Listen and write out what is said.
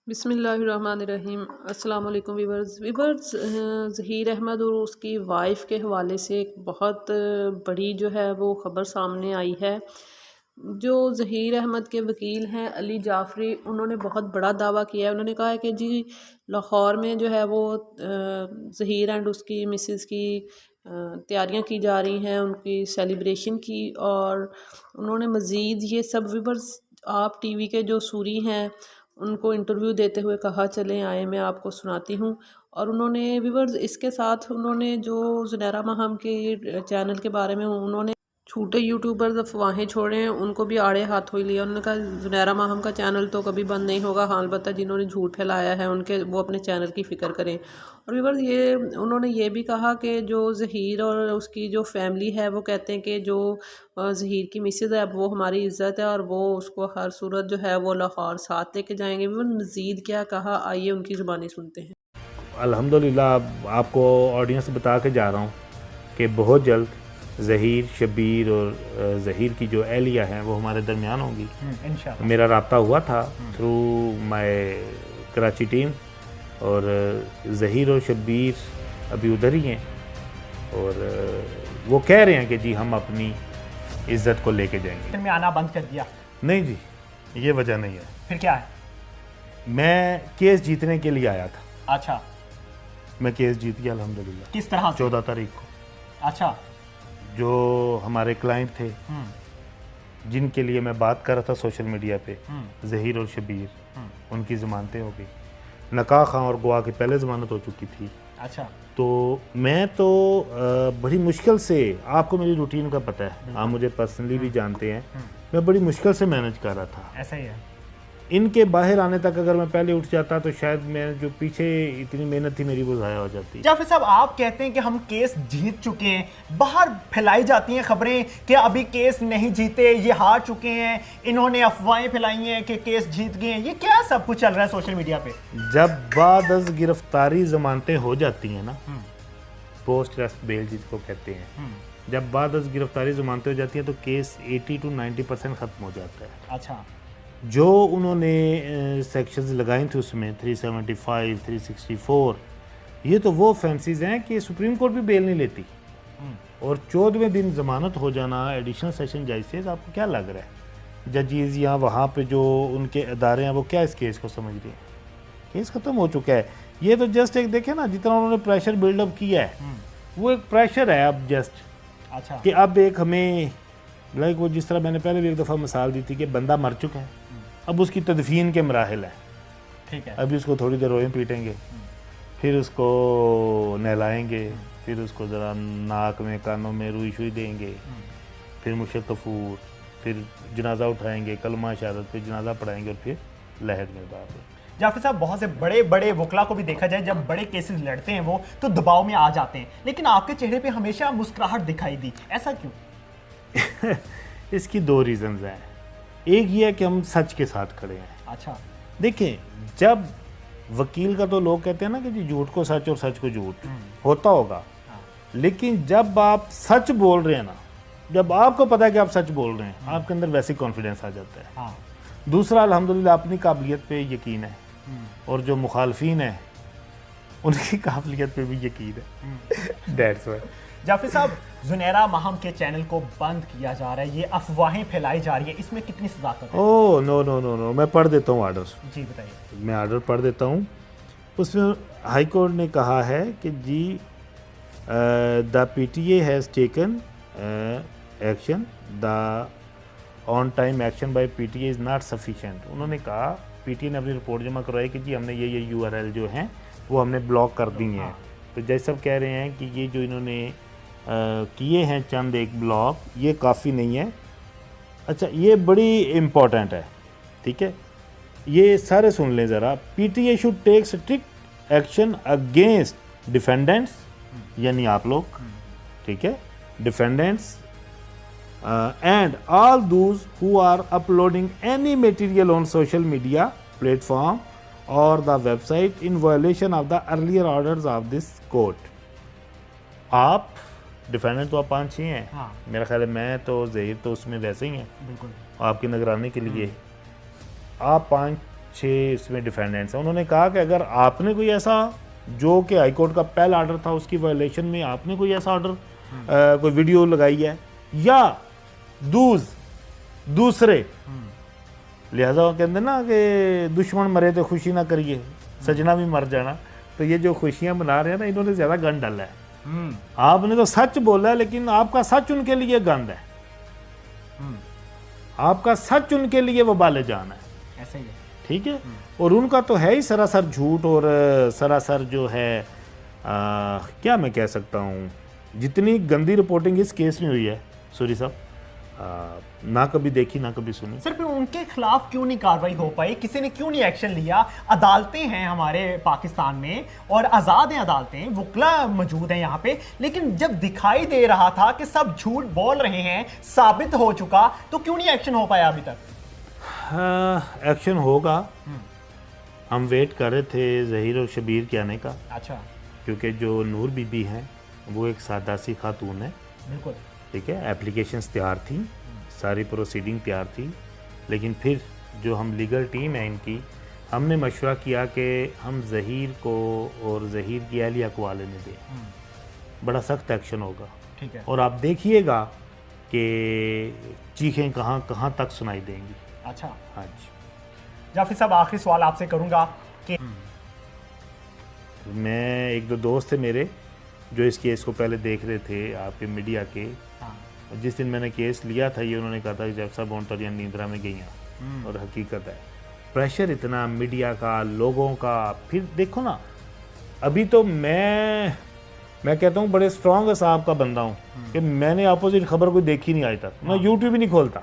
बिस्मिल्लाहिर्रहमानिर्रहीम। अस्सलाम वालेकुम वीवर्स। ज़हीर अहमद और उसकी वाइफ के हवाले से एक बहुत बड़ी जो है वो ख़बर सामने आई है। जो ज़हीर अहमद के वकील हैं अली जाफ़री, उन्होंने बहुत बड़ा दावा किया है। उन्होंने कहा है कि जी लाहौर में जो है वो ज़हीर एंड उसकी मिसेस की तैयारियां की जा रही हैं उनकी सेलिब्रेशन की। और उन्होंने मज़ीद ये सब वीवर्स आप टीवी के जो सूरी हैं उनको इंटरव्यू देते हुए कहा, चलें आए मैं आपको सुनाती हूँ। और उन्होंने व्यूअर्स इसके साथ उन्होंने जो ज़ुनैरा माहम के चैनल के बारे में उन्होंने छोटे यूट्यूबर्स अफवाहें छोड़े हैं उनको भी आड़े हाथों ही लिया। उन्होंने कहा ज़ुनैरा माहम का चैनल तो कभी बंद नहीं होगा, हाँ अलबत्ता जिन्होंने झूठ फैलाया है उनके वो अपने चैनल की फ़िक्र करें। और व्यूअर्स ये उन्होंने ये भी कहा कि जो ज़हीर और उसकी जो फैमिली है वो कहते हैं कि जो ज़हीर की मिसेज़ है वो हमारी इज़्ज़त है और वो उसको हर सूरत जो है वो लाहौर साथ लेके जाएंगे। व्यूअर्स मज़ीद क्या कहा, आइए उनकी ज़ुबानी सुनते हैं। अल्हम्दुलिल्लाह आपको ऑडियंस बता के जा रहा हूँ कि बहुत जल्द ज़हीर, शब्बीर और ज़हीर की जो एहलिया हैं वो हमारे दरमियान होंगी इंशाअल्लाह। मेरा रब्ता हुआ था थ्रू माय कराची टीम और ज़हीर और शब्बीर अभी उधर ही हैं और वो कह रहे हैं कि जी हम अपनी इज़्ज़त को लेके जाएंगे। में आना बंद कर दिया? नहीं जी, ये वजह नहीं है। फिर क्या है? मैं केस जीतने के लिए आया था। अच्छा, मैं केस जीत गया अल्हम्दुलिल्लाह। किस तरह से? 14 तारीख को। अच्छा, जो हमारे क्लाइंट थे जिनके लिए मैं बात कर रहा था सोशल मीडिया पे, ज़हीर और शबीर, उनकी ज़मानतें हो गई। नकाह खां और गवाह की पहले ज़मानत हो चुकी थी। अच्छा, तो मैं तो बड़ी मुश्किल से, आपको मेरी रूटीन का पता है, आप मुझे पर्सनली भी जानते हैं, मैं बड़ी मुश्किल से मैनेज कर रहा था। ऐसा ही है। इनके बाहर आने तक अगर मैं पहले उठ जाता तो शायद मैं जो पीछे इतनी मेहनत थी मेरी वो ज़ाया हो जाती। जाफर साहब, आप कहते हैं कि हम केस जीत चुके हैं, बाहर फैलाई जाती हैं खबरें कि अभी केस नहीं जीते, ये हार चुके हैं, इन्होंने अफवाहें फैलाई हैं कि केस जीत गए हैं। ये क्या सब कुछ चल रहा है सोशल मीडिया पे? जब बाद अज़ गिरफ्तारी ज़मानतें हो जाती हैं ना, पोस्ट अरेस्ट बेल जिसको कहते हैं, जब बाद अज़ गिरफ्तारी ज़मानतें हो जाती हैं तो केस 80 to 90% ख़त्म हो जाता है। अच्छा, जो उन्होंने सेक्शंस लगाए थे उसमें 375, 364, ये तो वो फैंसीज हैं कि सुप्रीम कोर्ट भी बेल नहीं लेती। और 14वें दिन ज़मानत हो जाना एडिशनल सेशन जज से, आपको क्या लग रहा है जजीज़ या वहाँ पे जो उनके अदारे हैं वो क्या इस केस को समझ रहे हैं? केस ख़त्म हो चुका है। ये तो जस्ट एक देखें ना, जितना उन्होंने प्रेशर बिल्डअप किया है वो एक प्रेशर है अब जस्ट। अच्छा, कि अब एक हमें लाइक वो जिस तरह मैंने पहले भी एक दफ़ा मिसाल दी थी कि बंदा मर चुका है, अब उसकी तदफीन के मराहिल है। ठीक है। अभी उसको थोड़ी देर रोएं पीटेंगे, फिर उसको नहलाएंगे, फिर उसको ज़रा नाक में कानों में रुई शुई देंगे, फिर मुशक कफूर, फिर जनाजा उठाएंगे, कलमा शहादत पे जनाजा पढ़ाएंगे और फिर लहद में बात। जाफर साहब, बहुत से बड़े बड़े वकला को भी देखा जाए जब बड़े केसेस लड़ते हैं वो तो दबाव में आ जाते हैं, लेकिन आपके चेहरे पे हमेशा मुस्कुराहट दिखाई दी, ऐसा क्यों? इसकी दो रीज़न्स हैं। एक ये है कि हम सच के साथ खड़े हैं। अच्छा, देखिए, जब वकील का तो लोग कहते हैं ना कि जी झूठ को सच और सच को झूठ होता होगा, लेकिन जब आप सच बोल रहे हैं ना, जब आपको पता है कि आप सच बोल रहे हैं, आपके अंदर वैसे कॉन्फिडेंस आ जाता है। हाँ। दूसरा, अल्हम्दुलिल्लाह अपनी काबिलियत पे यकीन है और जो मुखालफीन है उनकी काबिलियत पे भी यकीन है। That's why. जाफर साहब, ज़ुनैरा माहम के चैनल को बंद किया जा रहा है, ये अफवाहें फैलाई जा रही है, इसमें कितनी सदाकत है? Oh no no no no, मैं पढ़ देता हूँ आर्डर। जी बताइए। मैं आर्डर पढ़ देता हूँ। उसमें हाई कोर्ट ने कहा है कि जी the PTA has taken action, the on time action by PTA is not sufficient. उन्होंने कहा, PTA ने अपनी रिपोर्ट जमा करवाई कि जी हमने ये URL जो हैं वो हमने ब्लॉक कर दी हैं। तो जज साहब कह रहे हैं कि ये जो इन्होंने किए हैं चंद एक ब्लॉक, ये काफ़ी नहीं है। अच्छा, ये बड़ी इम्पॉर्टेंट है, ठीक है, ये सारे सुन लें ज़रा। PTA should take strict action against defendants, यानी आप लोग, ठीक है, defendants and all those who are uploading any material on social media platform और the website in violation of the earlier orders of this court. आप defendant तो आप 5-6 हैं। हाँ। मेरा ख्याल है मैं तो ज़हीर तो उसमें वैसे ही हैं, बिल्कुल। आपकी निगरानी के लिए। आप अच्छे इसमें डिफेंडेंट्स हैं, उन्होंने कहा कि अगर आपने कोई ऐसा जो कि हाई कोर्ट का पहला आर्डर था उसकी वायलेशन में आपने कोई ऐसा ऑर्डर कोई वीडियो लगाई है या दूसरे, लिहाजा वो कहते ना कि दुश्मन मरे तो खुशी ना करिए, सजना भी मर जाना, तो ये जो खुशियां मना रहे हैं ना, इन्होंने ज़्यादा गंद डाला है। आपने तो सच बोला है लेकिन आपका सच उनके लिए गंद है, आपका सच उनके लिए वबाल जान है, ऐसे ही है। ठीक है। और उनका तो है ही सरासर झूठ और सरासर जो है क्या मैं कह सकता हूँ, जितनी गंदी रिपोर्टिंग इस केस में हुई है सूरी साहब, ना कभी देखी ना कभी सुनी। सर फिर उनके खिलाफ क्यों नहीं कार्रवाई हो पाई, किसी ने क्यों नहीं एक्शन लिया? अदालतें हैं हमारे पाकिस्तान में और आज़ाद हैं अदालतें, वकला मौजूद हैं यहाँ पे, लेकिन जब दिखाई दे रहा था कि सब झूठ बोल रहे हैं, साबित हो चुका, तो क्यों नहीं एक्शन हो पाया अभी तक? एक्शन होगा, हम वेट कर रहे थे ज़हीर और शबीर के आने का। अच्छा, क्योंकि जो नूर बीबी हैं वो एक सादा सी खातून है, बिल्कुल ठीक है, एप्लीकेशंस तैयार थी, सारी प्रोसीडिंग तैयार थी, लेकिन फिर जो हम लीगल टीम है इनकी, हमने मशवरा किया कि हम ज़हीर को और ज़हीर की अहलिया को आने दें, बड़ा सख्त एक्शन होगा, ठीक है। और आप देखिएगा कि चीखें कहाँ कहाँ तक सुनाई देंगी। अच्छा, हाँ जी। जाफिर साहब आखिरी सवाल आपसे करूंगा कि मैं एक दो दोस्त थे मेरे जो इस केस को पहले देख रहे थे आपके मीडिया के, हाँ, जिस दिन मैंने केस लिया था ये उन्होंने कहा था कि जब साहब मोन्टरियन नींद्रा में गई हैं, और हकीकत है प्रेशर इतना मीडिया का, लोगों का। फिर देखो ना, अभी तो मैं कहता हूँ बड़े स्ट्रॉन्ग साहब का बंदा हूँ कि मैंने अपोजिट खबर कोई देखी नहीं आज तक, मैं यूट्यूब ही नहीं खोलता,